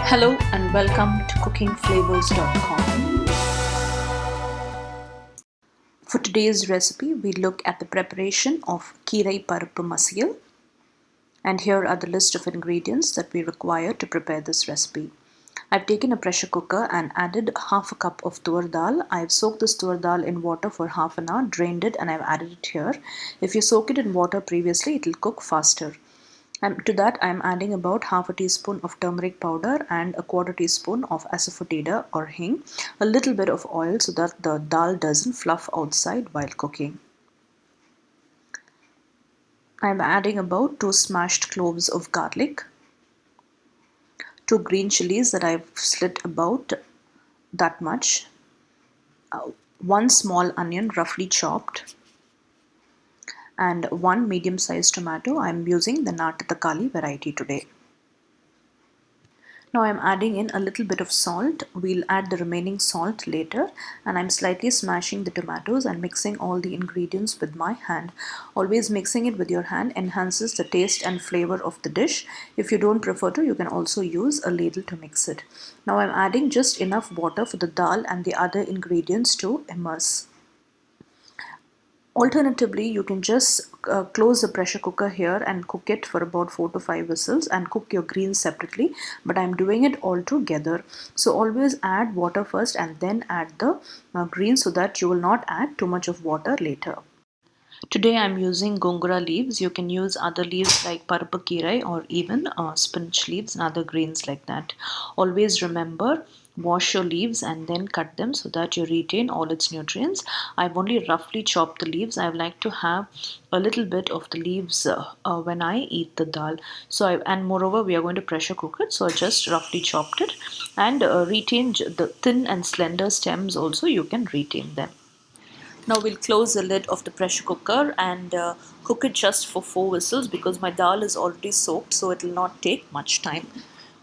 Hello and welcome to cookingflavors.com. For today's recipe, we look at the preparation of Keerai Paruppu Masiyal, and here are the list of ingredients that we require to prepare this recipe. I've taken a pressure cooker and added half a cup of tur dal. I've soaked this tur dal in water for half an hour, drained it, and I've added it here. If you soak it in water previously, it will cook faster. And to that I'm adding about half a teaspoon of turmeric powder and a quarter teaspoon of asafoetida or hing, a little bit of oil so that the dal doesn't fluff outside while cooking. I'm adding about 2 smashed cloves of garlic, 2 green chilies that I've slit about that much, 1 small onion roughly chopped, and 1 medium-sized tomato. I'm using the Natu Takali variety today. Now I'm adding in a little bit of salt. We'll add the remaining salt later, and I'm slightly smashing the tomatoes and mixing all the ingredients with my hand. Always mixing it with your hand enhances the taste and flavor of the dish. If you don't prefer to, you can also use a ladle to mix it. Now I'm adding just enough water for the dal and the other ingredients to immerse. Alternatively, you can just close the pressure cooker here and cook it for about 4 to 5 whistles and cook your greens separately, but I'm doing it all together. So always add water first and then add the greens so that you will not add too much of water later. Today I'm using Gongura leaves. You can use other leaves like Paruppu Keerai or even spinach leaves and other greens like that. Always remember, wash your leaves and then cut them so that you retain all its nutrients. I've only roughly chopped the leaves. I like to have a little bit of the leaves when I eat the dal. And moreover we are going to pressure cook it, so I just roughly chopped it and retained the thin and slender stems also. You can retain them. Now we'll close the lid of the pressure cooker and cook it just for 4 whistles because my dal is already soaked, so it will not take much time.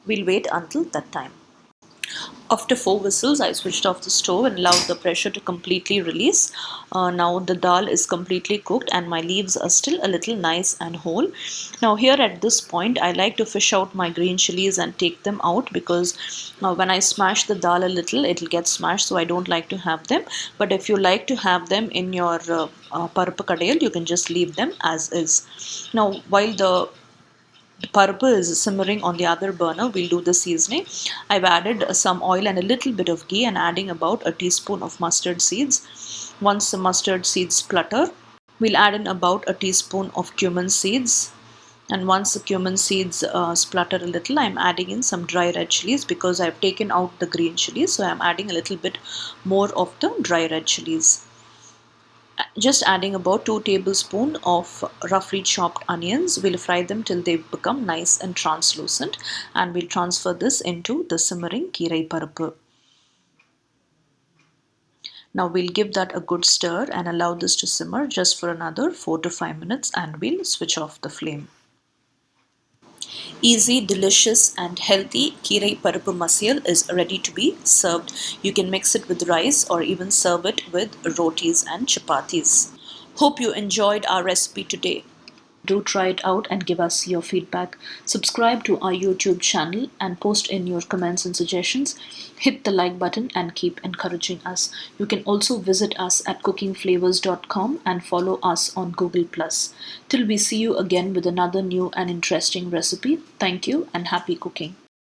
We'll wait until that time. After 4 whistles, I switched off the stove and allowed the pressure to completely release. Now the dal is completely cooked and my leaves are still a little nice and whole. Now here at this point, I like to fish out my green chilies and take them out because when I smash the dal a little, it'll get smashed, so I don't like to have them. But if you like to have them in your Paruppu Kadayal, you can just leave them as is. Now while the Paruppu is simmering on the other burner, we'll do the seasoning. I've added some oil and a little bit of ghee and adding about a teaspoon of mustard seeds. Once the mustard seeds splutter, we'll add in about a teaspoon of cumin seeds. And once the cumin seeds splutter a little, I'm adding in some dry red chilies because I've taken out the green chilies. So I'm adding a little bit more of the dry red chilies. Just adding about 2 tablespoons of roughly chopped onions. We'll fry them till they become nice and translucent, and we'll transfer this into the simmering Keerai Paruppu. Now we'll give that a good stir and allow this to simmer just for another 4 to 5 minutes, and we'll switch off the flame. Easy, delicious and healthy Keerai Paruppu Masiyal is ready to be served. You can mix it with rice or even serve it with rotis and chapatis. Hope you enjoyed our recipe today. Do try it out and give us your feedback. Subscribe to our YouTube channel and post in your comments and suggestions. Hit the like button and keep encouraging us. You can also visit us at cookingflavors.com and follow us on Google+. Till we see you again with another new and interesting recipe. Thank you and happy cooking.